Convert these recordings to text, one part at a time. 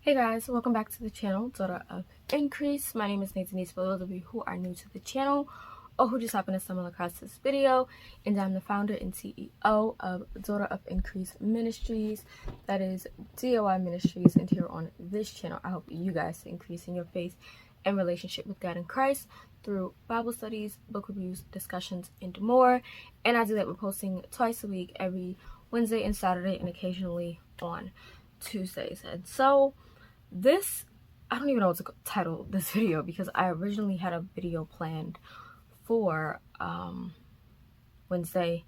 Hey guys, welcome back to the channel, Daughter of Increase. My name is Nathan. For those of you who are new to the channel or who just happened to stumble across this video, and I'm the founder and CEO of Daughter of Increase Ministries, that is DOI Ministries. And here on this channel, I help you guys to increase in your faith and relationship with God and Christ through Bible studies, book reviews, discussions, and more. And I do that with posting twice a week, every Wednesday and Saturday, and occasionally on Tuesdays. And so I don't even know what to title this video, because I originally had a video planned for Wednesday,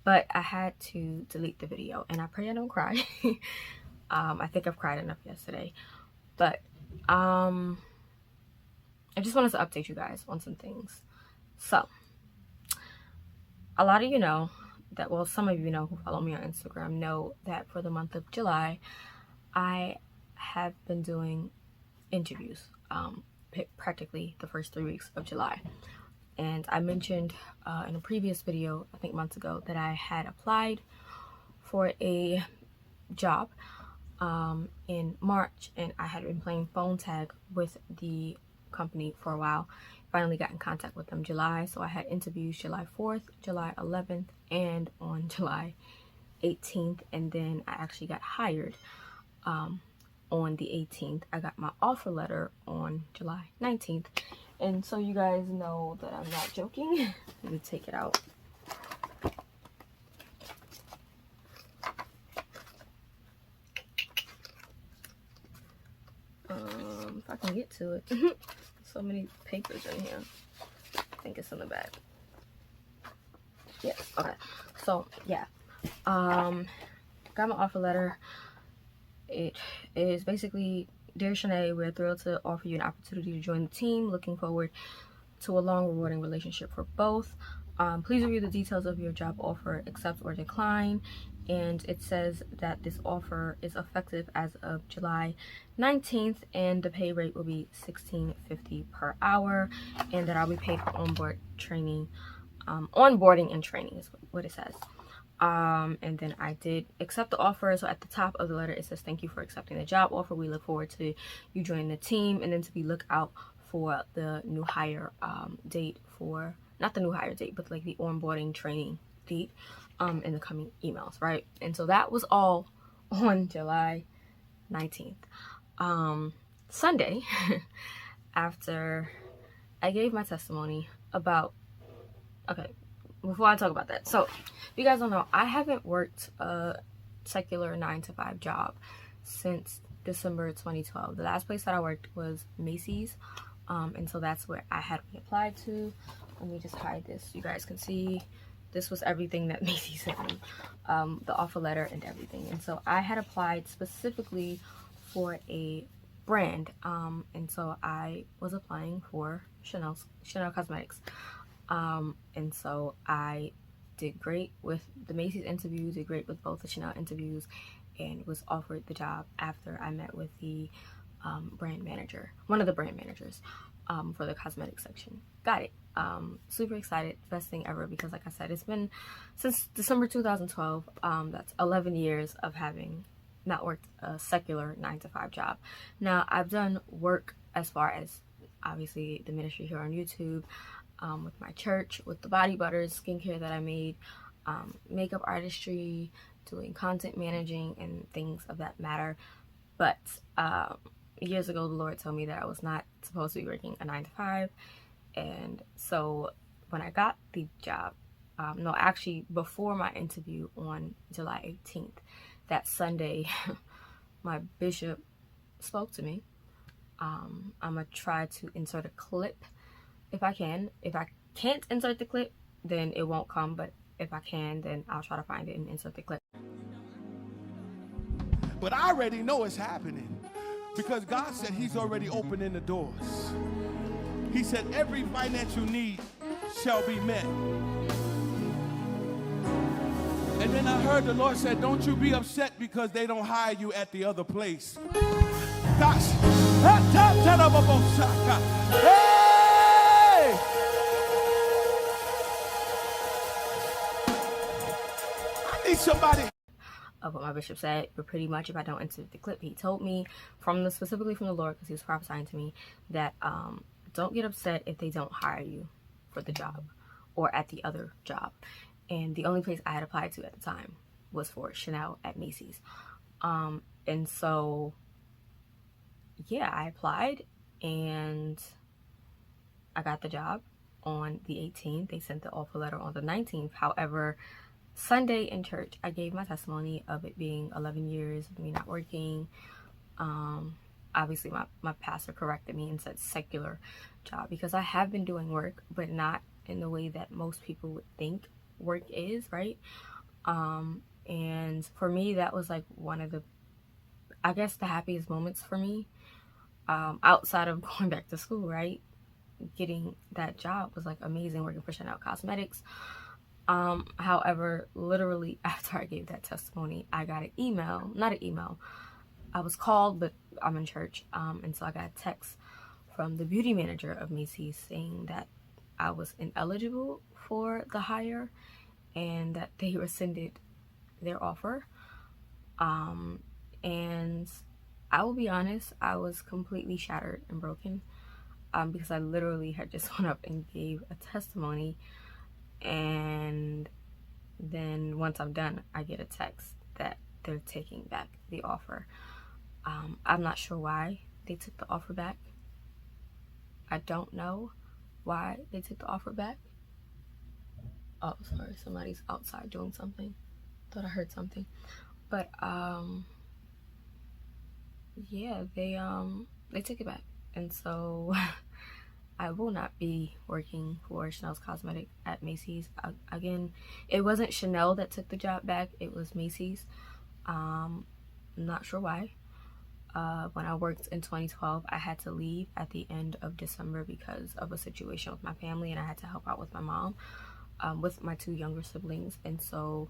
but I had to delete the video, and I pray I don't cry. I think I've cried enough yesterday, but I just wanted to update you guys on some things. So a lot of you know that, well, some of you know who follow me on Instagram know that for the month of July, I have been doing interviews practically the first 3 weeks of July. And I mentioned in a previous video, I think months ago, that I had applied for a job in March, and I had been playing phone tag with the company for a while. Finally got in contact with them July, so I had interviews July 4th, July 11th, and on July 18th, and then I actually got hired on the 18th. I got my offer letter on July 19th. And so you guys know that I'm not joking. Let me take it out. If I can get to it. So many papers in here. I think it's in the back. Yeah, okay. So yeah. Got my offer letter. It is basically, "Dear Shanae, we're thrilled to offer you an opportunity to join the team. Looking forward to a long, rewarding relationship for both. Please review the details of your job offer, accept or decline." And it says that this offer is effective as of July 19th, and the pay rate will be $16.50 per hour, and that I'll be paid for onboarding and training is what it says. And then I did accept the offer. So at the top of the letter, it says, "Thank you for accepting the job offer. We look forward to you joining the team." And then to be look out for the new hire date for, not the new hire date, but like the onboarding training date in the coming emails, right? And so that was all on July 19th. Sunday, after I gave my testimony about, okay, before I talk about that, so if you guys don't know, I haven't worked a secular 9-to-5 job since December 2012. The last place that I worked was Macy's, and so that's where I had reapplied to. Let me just hide this. You guys can see this was everything that Macy's sent me, the offer letter and everything. And so I had applied specifically for a brand, and so I was applying for Chanel Cosmetics. And so I did great with the Macy's interview, did great with both the Chanel interviews, and was offered the job after I met with the brand manager, one of the brand managers for the cosmetic section. Got it. Super excited, best thing ever, because like I said, it's been since December 2012. That's 11 years of having not worked a secular 9-to-5 job. Now I've done work as far as obviously the ministry here on YouTube, with my church, with the body butters, skincare that I made, makeup artistry, doing content managing and things of that matter. But years ago, the Lord told me that I was not supposed to be working a 9-to-5. And so when I got the job, no, actually before my interview on July 18th, that Sunday, my bishop spoke to me. I'm gonna try to insert a clip if I can. If I can't insert the clip, then it won't come, but if I can, then I'll try to find it and insert the clip. But I already know it's happening, because God said he's already opening the doors. He said every financial need shall be met. And then I heard the Lord said, don't you be upset because they don't hire you at the other place. Gosh. Hey! I need somebody. of what my bishop said, but pretty much if I don't enter the clip, he told me specifically from the Lord, because he was prophesying to me, that don't get upset if they don't hire you for the job or at the other job. And the only place I had applied to at the time was for Chanel at Macy's. And so, yeah, I applied and I got the job on the 18th. They sent the offer letter on the 19th. However, Sunday in church, I gave my testimony of it being 11 years of me not working. Obviously, my pastor corrected me and said secular job, because I have been doing work, but not in the way that most people would think work is, right? And for me, that was like one of the, I guess, the happiest moments for me, outside of going back to school, right? Getting that job was like amazing, working for Chanel Cosmetics. However, literally after I gave that testimony, I got an email, not an email, I was called, but I'm in church, and so I got a text from the beauty manager of Macy's saying that I was ineligible for the hire and that they rescinded their offer. And I will be honest, I was completely shattered and broken, because I literally had just went up and gave a testimony, and then once I'm done, I get a text that they're taking back the offer. I'm not sure why they took the offer back. I don't know why they took the offer back. Oh, sorry, somebody's outside doing something. Thought I heard something. But yeah, they took it back. And so I will not be working for Chanel's Cosmetic at Macy's. Again, it wasn't Chanel that took the job back, it was Macy's. I'm not sure why. When I worked in 2012, I had to leave at the end of December because of a situation with my family, and I had to help out with my mom, with my two younger siblings. And so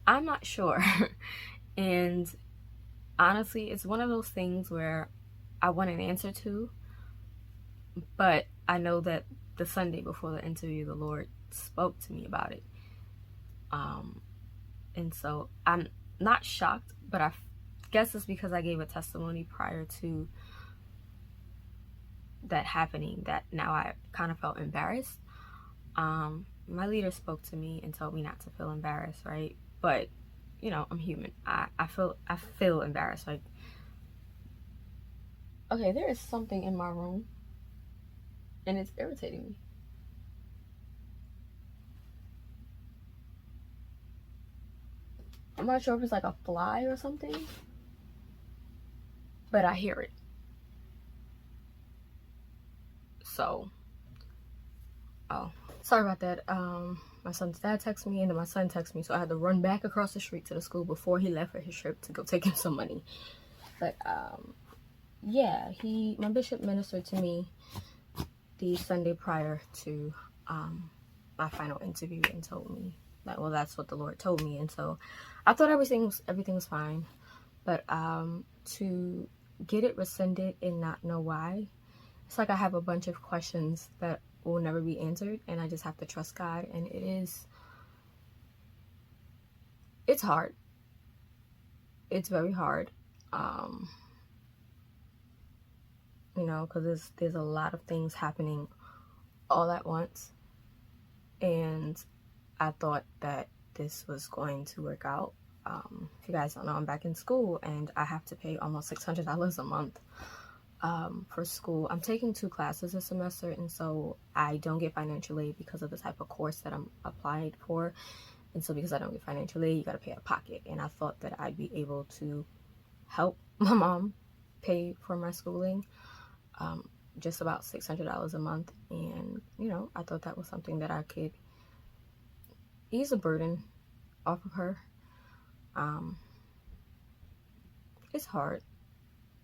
I'm not sure. And honestly, it's one of those things where I want an answer to, but I know that the Sunday before the interview, the Lord spoke to me about it. And so I'm not shocked, but I guess it's because I gave a testimony prior to that happening that now I kind of felt embarrassed. My leader spoke to me and told me not to feel embarrassed, right? But you know, I'm human. I feel embarrassed. Like, okay, there is something in my room and it's irritating me. I'm not sure if it's like a fly or something, but I hear it. So, oh, sorry about that. My son's dad texted me, and then my son texted me, so I had to run back across the street to the school before he left for his trip to go take him some money. But yeah, my bishop ministered to me the Sunday prior to my final interview and told me that, well, that's what the Lord told me. And so I thought everything was fine, but to get it rescinded and not know why, it's like I have a bunch of questions that will never be answered, and I just have to trust God. And it's hard. It's very hard, you know, because there's a lot of things happening all at once, and I thought that this was going to work out. If you guys don't know, I'm back in school, and I have to pay almost $600 a month for school. I'm taking 2 classes this semester, and so I don't get financial aid because of the type of course that I'm applied for. And so because I don't get financial aid, you got to pay out of pocket. And I thought that I'd be able to help my mom pay for my schooling, just about $600 a month. And, you know, I thought that was something that I could ease a burden off of her. It's hard.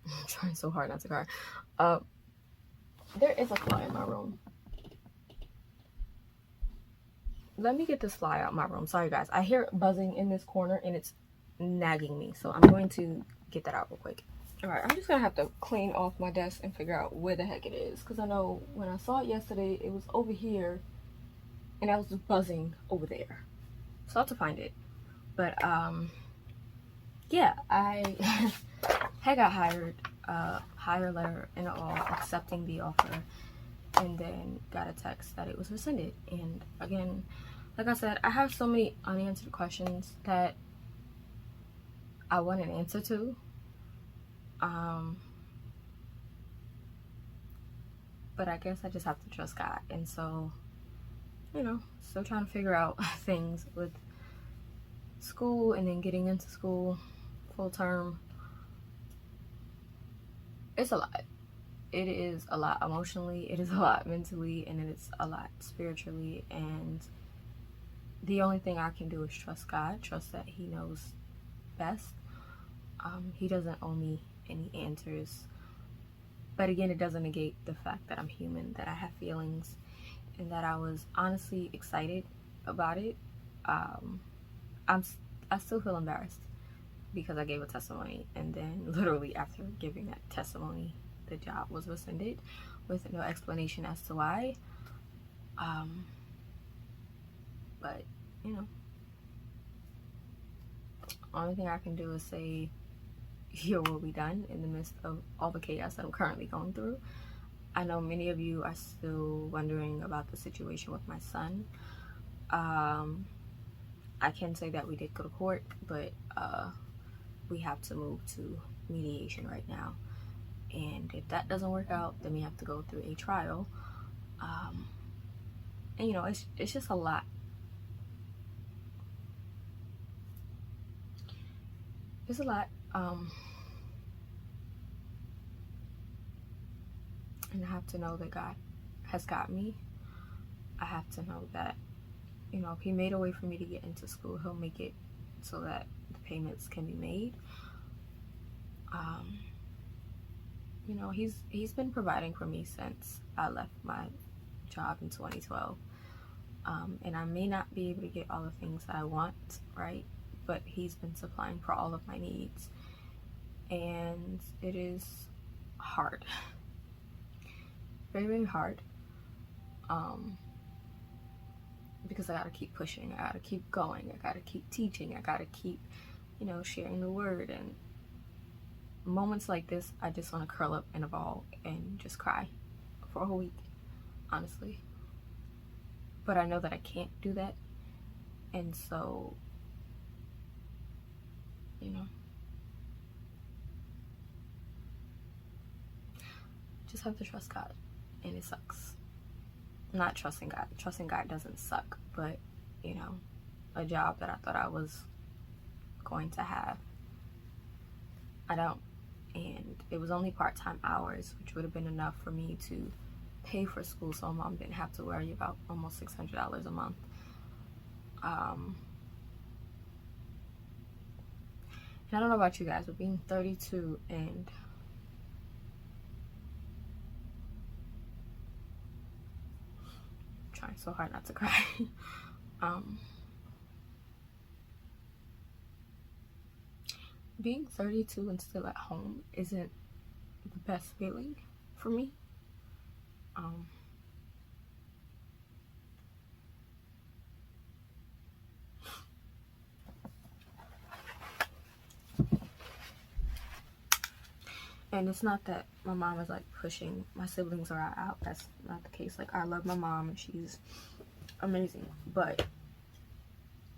I'm trying so hard not to cry. There is a fly in my room. Let me get this fly out of my room. Sorry guys, I hear it buzzing in this corner and it's nagging me, so I'm going to get that out real quick. All right, I'm just gonna have to clean off my desk and figure out where the heck it is, because I know when I saw it yesterday it was over here and I was just buzzing over there, so I have to find it. But yeah, I had got hired, hire letter and all, accepting the offer, and then got a text that it was rescinded. And again, like I said, I have so many unanswered questions that I want an answer to. But I guess I just have to trust God. And so, still trying to figure out things with school and then getting into school full term. It's a lot. It is a lot emotionally, it is a lot mentally, and it is a lot spiritually. And the only thing I can do is trust God, trust that He knows best. He doesn't owe me any answers. But again, it doesn't negate the fact that I'm human, that I have feelings, and that I was honestly excited about it. I still feel embarrassed because I gave a testimony, and then literally after giving that testimony, the job was rescinded with no explanation as to why. But only thing I can do is say, your will be done in the midst of all the chaos that I'm currently going through. I know many of you are still wondering about the situation with my son. I can say that we did go to court, but we have to move to mediation right now. And if that doesn't work out, then we have to go through a trial. And it's just a lot. It's a lot. And I have to know that God has got me. I have to know that, if He made a way for me to get into school, He'll make it so that the payments can be made. He's been providing for me since I left my job in 2012. And I may not be able to get all the things that I want, right? But He's been supplying for all of my needs. And it is hard. Very, very hard. Because I gotta keep pushing, I gotta keep going, I gotta keep teaching, I gotta keep, sharing the word. And moments like this, I just want to curl up in a ball and just cry for a whole week, honestly. But I know that I can't do that. And so, just have to trust God. And it sucks. Not trusting God. Trusting God doesn't suck, but a job that I thought I was going to have, I don't. And it was only part-time hours, which would have been enough for me to pay for school, so Mom didn't have to worry about almost $600 a month. And I don't know about you guys, but being 32 and trying so hard not to cry. Being 32 and still at home isn't the best feeling for me. And it's not that my mom is like pushing my siblings or I out. That's not the case. Like, I love my mom and she's amazing. But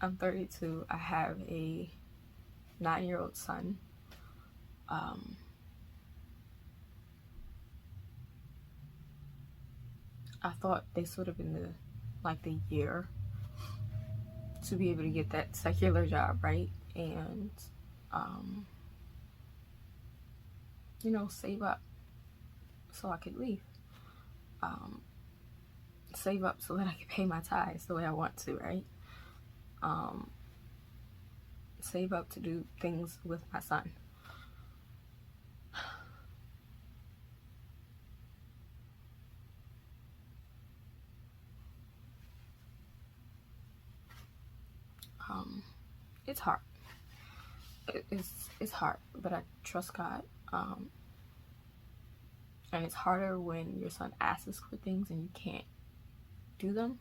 I'm 32. I have a 9-year-old son. I thought this would have been the year to be able to get that secular job, right? And save up so I could leave. Save up so that I can pay my tithes the way I want to, right? Save up to do things with my son. It's hard. It's hard, but I trust God. And it's harder when your son asks for things and you can't do them.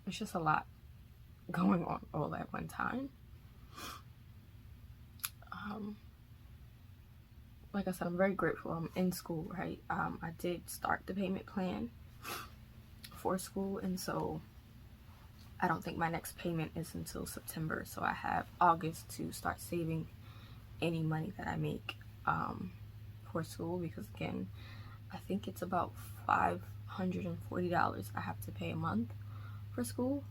it's just a lot going on all at one time. Like I said, I'm very grateful. I'm in school, right? I did start the payment plan for school, and so I don't think my next payment is until September. So I have August to start saving any money that I make for school, because again, I think it's about $540 I have to pay a month for school,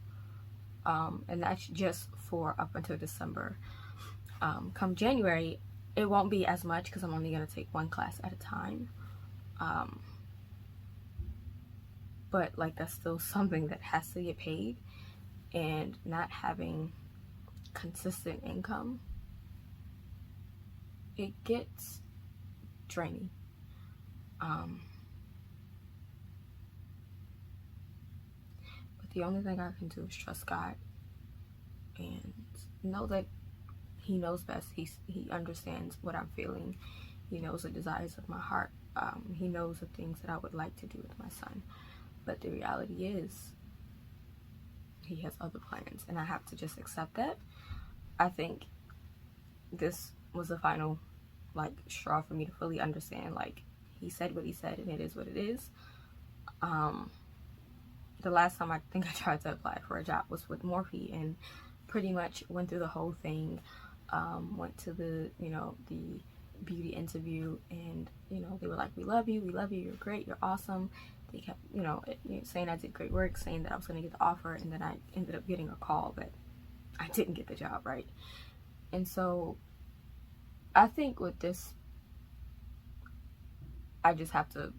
and that's just for up until December. Come January, it won't be as much because I'm only going to take one class at a time. But like, that's still something that has to get paid, and not having consistent income, it gets draining. But the only thing I can do is trust God and know that He knows best. He understands what I'm feeling. He knows the desires of my heart. He knows the things that I would like to do with my son. But the reality is, He has other plans, and I have to just accept that. I think this was the final straw for me to fully understand, He said what He said, and it is what it is. The last time I think I tried to apply for a job was with Morphe, and pretty much went through the whole thing. Went to the beauty interview, and they were like, we love you, you're great, you're awesome. They kept saying I did great work, saying that I was going to get the offer, and then I ended up getting a call that I didn't get the job, right? And so I think with this, I just have to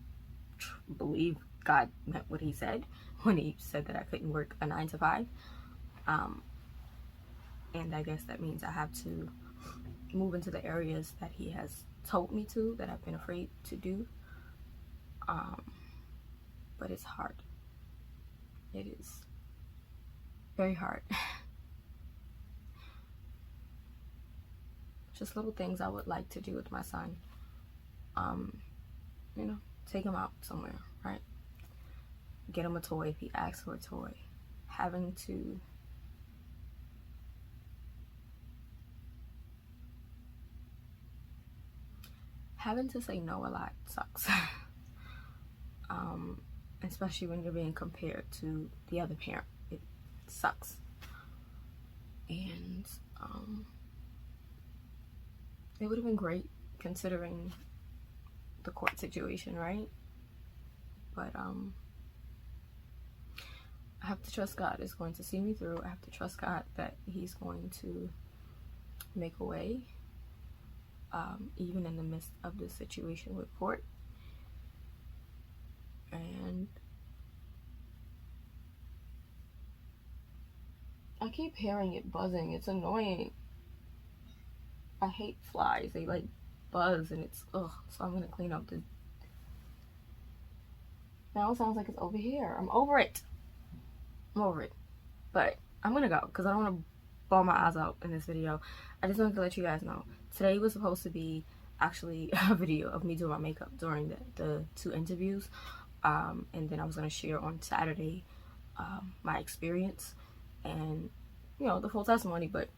believe God meant what He said when He said that I couldn't work a 9 to 5. And I guess that means I have to move into the areas that He has told me to, that I've been afraid to do. But it's hard. It is very hard. Just little things I would like to do with my son. Take him out somewhere, right? Get him a toy if he asks for a toy. Having to say no a lot sucks. Especially when you're being compared to the other parent. It sucks. And it would have been great considering the court situation, right? But I have to trust God is going to see me through. I have to trust God that He's going to make a way, even in the midst of this situation with court. And I keep hearing it buzzing. It's annoying. I hate flies. They buzz, and it's ugh. So I'm gonna clean up the. Now it sounds like it's over here. I'm over it. But I'm gonna go because I don't want to bawl my eyes out in this video. I just wanted to let you guys know today was supposed to be actually a video of me doing my makeup during the 2 interviews, and then I was gonna share on Saturday my experience and the full testimony. But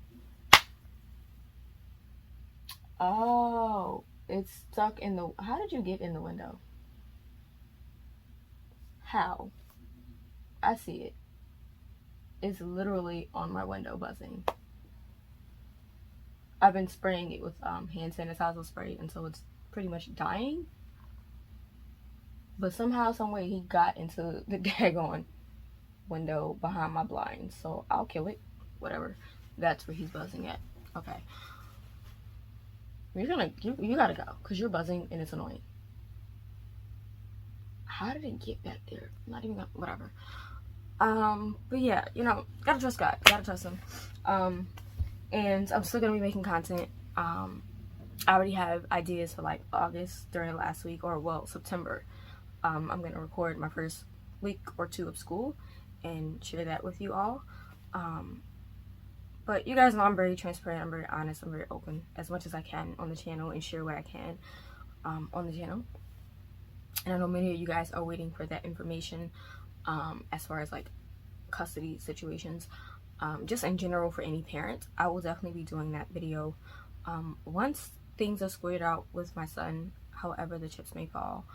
oh, it's stuck in the. How did you get in the window? How? I see it. It's literally on my window buzzing. I've been spraying it with hand sanitizer spray until it's pretty much dying. But somehow, some way, he got into the daggone window behind my blinds. So I'll kill it. Whatever. That's where he's buzzing at. Okay. You gotta go because you're buzzing and it's annoying. How did it get back there? Not even whatever. But yeah, gotta trust God. Gotta trust Him. And I'm still gonna be making content. I already have ideas for August during last week, or September. I'm gonna record my first week or 2 of school and share that with you all. But you guys know I'm very transparent, I'm very honest, I'm very open as much as I can on the channel, and share what I can on the channel. And I know many of you guys are waiting for that information as far as custody situations, just in general for any parent. I will definitely be doing that video once things are squared out with my son, however the chips may fall.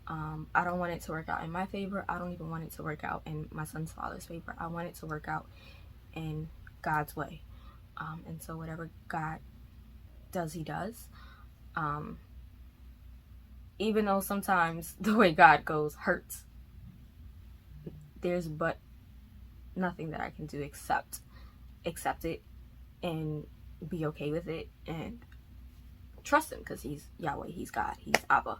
I don't want it to work out in my favor. I don't even want it to work out in my son's father's favor. I want it to work out in God's way. And so whatever God does, he does. Even though sometimes the way God goes hurts, there's but nothing that I can do except accept it and be okay with it and trust him, because he's Yahweh, he's God, he's Abba.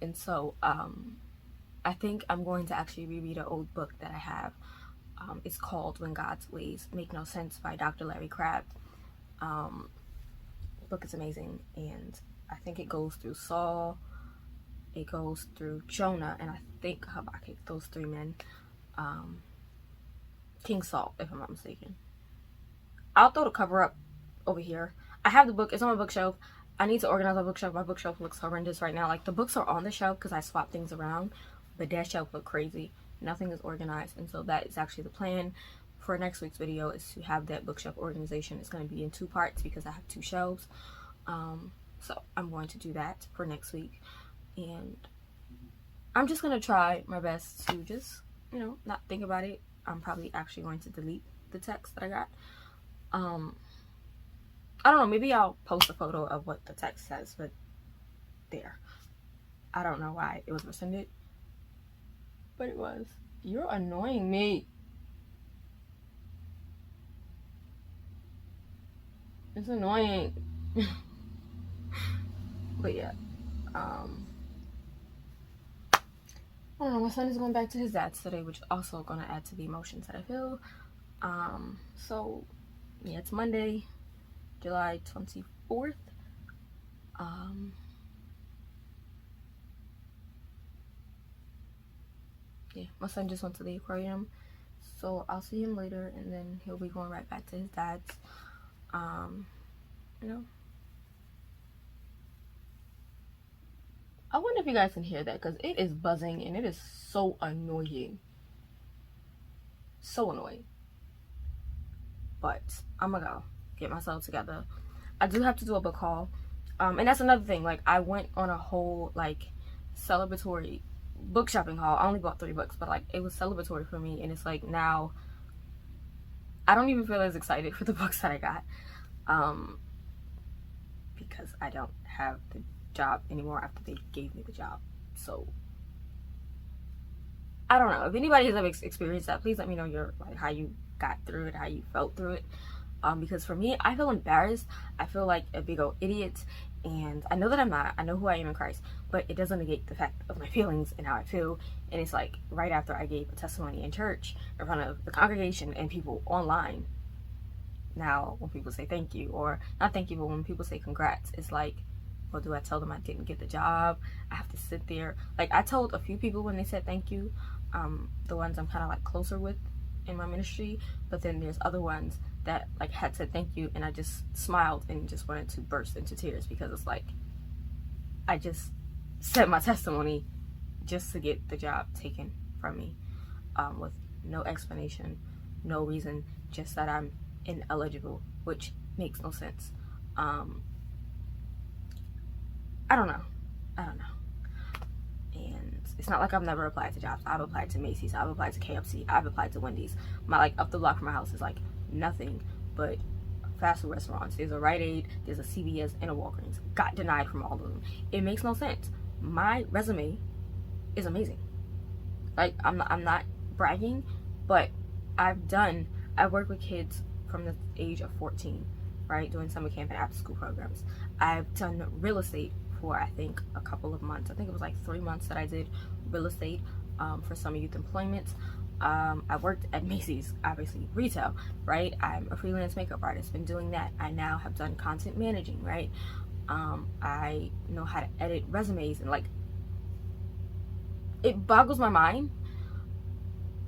And so I think I'm going to actually reread an old book that I have. It's called When God's Ways Make No Sense by Dr. Larry Crabb. The book is amazing, and I think it goes through Saul, it goes through Jonah, and I think Habakkuk, those three men. King Saul, if I'm not mistaken. I'll throw the cover up over here. I have the book, it's on my bookshelf. I need to organize my bookshelf. My bookshelf looks horrendous right now. Like, the books are on the shelf because I swap things around, but that shelf look crazy. Nothing is organized, and so that is actually the plan for next week's video, is to have that bookshelf organization. It's going to be in 2 parts because I have 2 shelves. So I'm going to do that for next week, and I'm just going to try my best to just, you know, not think about it. I'm probably actually going to delete the text that I got. I don't know, maybe I'll post a photo of what the text says, but there. I don't know why it was rescinded, but it was. You're annoying me. It's annoying. But yeah, I don't know, my son is going back to his dad's today, which is also going to add to the emotions that I feel. So yeah, it's Monday, July 24th. Yeah, my son just went to the aquarium, so I'll see him later, and then he'll be going right back to his dad's. You know, I wonder if you guys can hear that, because it is buzzing and it is so annoying. So annoying. But I'm gonna go get myself together. I do have to do a book haul. And that's another thing. Like, I went on a whole, like, celebratory book shopping haul. I only bought 3 books, but, like, it was celebratory for me. And it's like, now I don't even feel as excited for the books that I got. Because I don't have the job anymore after they gave me the job. So I don't know. If anybody has ever experienced that, please let me know like, how you got through it, how you felt through it. Because for me, I feel embarrassed. I feel like a big old idiot, and I know that I'm not. I know who I am in Christ, but it doesn't negate the fact of my feelings and how I feel. And it's like, right after I gave a testimony in church in front of the congregation and people online. Now, when people say thank you, or not thank you, but when people say congrats, it's like, well, do I tell them I didn't get the job? I have to sit there. Like, I told a few people when they said thank you, the ones I'm kind of like closer with in my ministry, but then there's other ones that like had said thank you, and I just smiled and just wanted to burst into tears, because it's like, I just said my testimony just to get the job taken from me, with no explanation, no reason, just that I'm ineligible, which makes no sense. I don't know. And it's not like I've never applied to jobs. I've applied to Macy's, I've applied to KFC, I've applied to Wendy's. My, like, up the block from my house is like nothing but fast food restaurants. There's a Rite Aid, there's a CVS, and a Walgreens. Got denied from all of them. It makes no sense. My resume is amazing. Like, I'm not bragging, but I've worked with kids from the age of 14, right, doing summer camp and after school programs. I've done real estate for, I think, a couple of months. I think it was like 3 months that I did real estate for summer youth employment. I worked at Macy's, obviously retail, right? I'm a freelance makeup artist, been doing that. I now have done content managing, right? I know how to edit resumes, and like, it boggles my mind,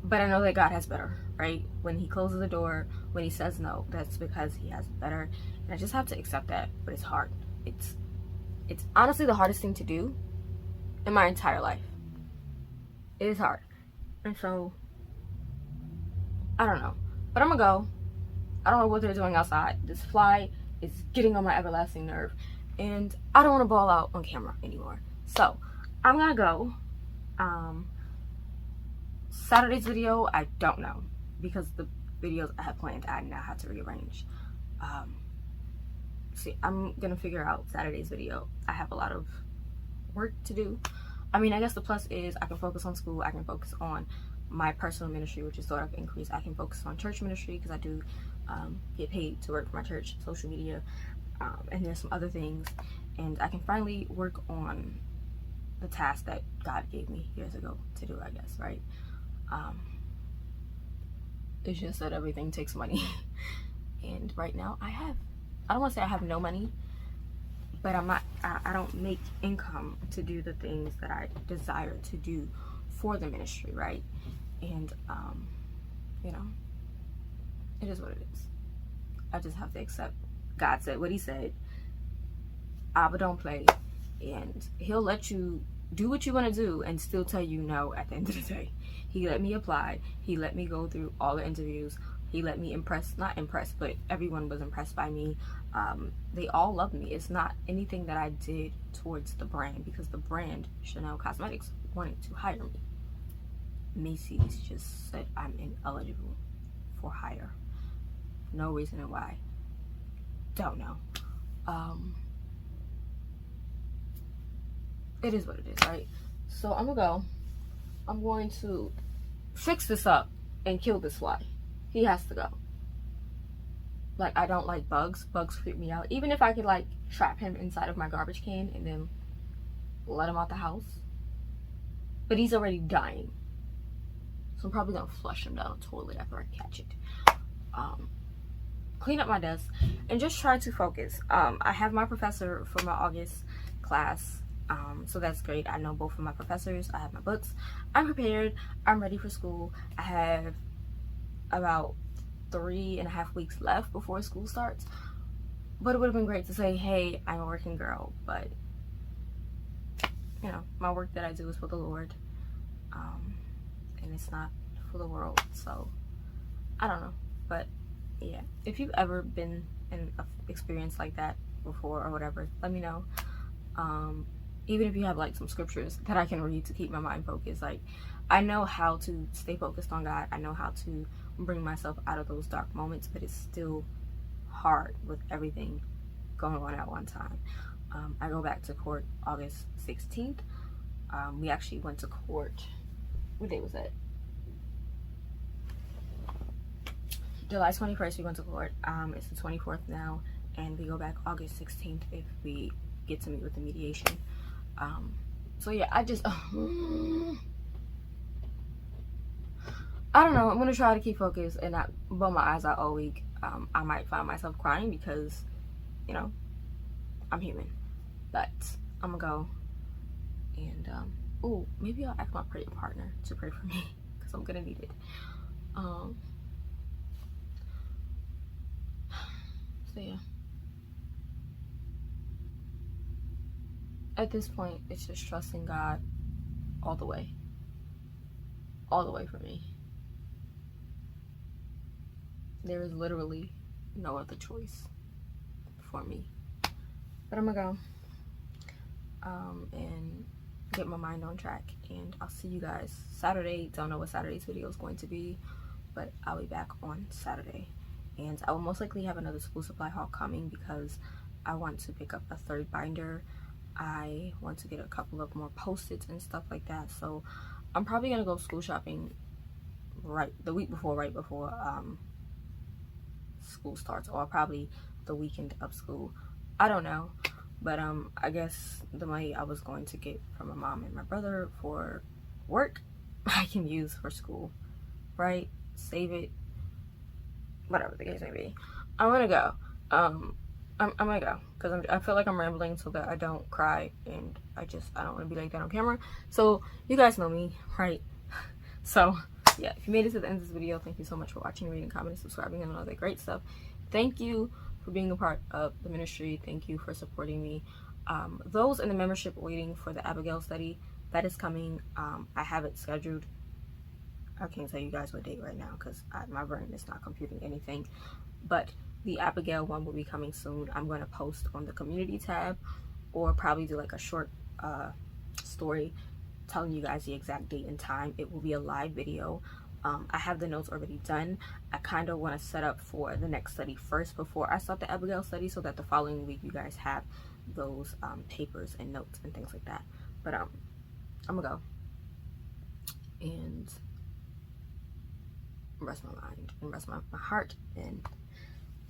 but I know that God has better, right? When he closes the door, when he says no, that's because he has better, and I just have to accept that. But it's hard. It's honestly the hardest thing to do in my entire life. It is hard. And so I don't know. But I'm gonna go. I don't know what they're doing outside. This fly is getting on my everlasting nerve. And I don't want to ball out on camera anymore. So, I'm gonna go. Saturday's video, I don't know. Because the videos I had planned, I now have to rearrange. See, I'm gonna figure out Saturday's video. I have a lot of work to do. I mean, I guess the plus is I can focus on school. I can focus on my personal ministry, which is Daughter of Increase. I can focus on church ministry because I do get paid to work for my church, social media, and there's some other things. And I can finally work on the task that God gave me years ago to do, I guess, right? It's just that everything takes money. And right now I don't want to say I have no money, but I don't make income to do the things that I desire to do for the ministry, right? And you know, it is what it is. I just have to accept God said what he said. Abba don't play, and he'll let you do what you want to do and still tell you no at the end of the day. He let me apply. He let me go through all the interviews. He let me not impress, but everyone was impressed by me. They all loved me. It's not anything that I did towards the brand, because the brand, Chanel Cosmetics, wanted to hire me. Macy's just said I'm ineligible for hire. No reason why. Don't know. It is what it is, right? So I'm gonna go. I'm going to fix this up and kill this fly. He has to go. Like, I don't like bugs. Bugs freak me out. Even if I could, like, trap him inside of my garbage can and then let him out the house. But he's already dying. So I'm probably gonna flush him down the toilet after I catch it. Clean up my desk and just try to focus. I have my professor for my August class. So that's great. I know both of my professors. I have my books. I'm prepared. I'm ready for school. I have about 3.5 weeks left before school starts. But it would have been great to say, hey, I'm a working girl. But, you know, my work that I do is for the Lord. And it's not for the world. So, I don't know. But, yeah. If you've ever been in an experience like that before or whatever, let me know. Even if you have like some scriptures that I can read to keep my mind focused. Like, I know how to stay focused on God. I know how to bring myself out of those dark moments, but it's still hard with everything going on at one time. I go back to court August 16th. We actually went to court. What day was that? July 21st we went to court. It's the 24th now, and we go back August 16th if we get to meet with the mediation. So yeah, I just I don't know. I'm gonna try to keep focused and not bum my eyes out all week. I might find myself crying because, you know, I'm human. But I'm gonna go and ooh, maybe I'll ask my prayer partner to pray for me because I'm gonna need it. So yeah. At this point, it's just trusting God all the way. All the way for me. There is literally no other choice for me. But I'm gonna go and get my mind on track. And I'll see you guys Saturday. Don't know what Saturday's video is going to be, but I'll be back on Saturday. And I will most likely have another school supply haul coming because I want to pick up a 3rd binder. I want to get a couple of more Post-its and stuff like that. So I'm probably gonna go school shopping right before school starts, or probably the weekend of school. I don't know, but I guess the money I was going to get from my mom and my brother for work, I can use for school, right? Save it, whatever the case may be. I'm gonna go. I'm gonna go because I feel like I'm rambling so that I don't cry, and I don't want to be like that on camera. So you guys know me, right? So yeah, if you made it to the end of this video, thank you so much for watching, reading, commenting, subscribing, and all that great stuff. Thank you for being a part of the ministry. Thank you for supporting me. Those in the membership waiting for the Abigail study, that is coming. I have it scheduled. I can't tell you guys what date right now because my brain is not computing anything. But the Abigail one will be coming soon. I'm going to post on the community tab, or probably do like a short story telling you guys the exact date and time. It will be a live video. I have the notes already done. I kind of want to set up for the next study first before I start the Abigail study, so that the following week you guys have those papers and notes and things like that. But I'm gonna go and rest my mind and rest my heart and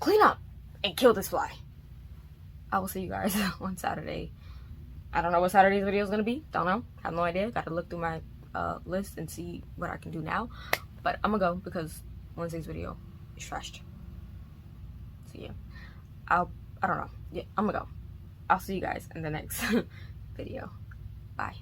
clean up and kill this fly. I will see you guys on Saturday. I don't know what Saturday's video is gonna be. Don't know. Have no idea. Got to look through my list and see what I can do now. But I'm gonna go because Wednesday's video is trashed. So yeah, I don't know. Yeah, I'm gonna go. I'll see you guys in the next video. Bye.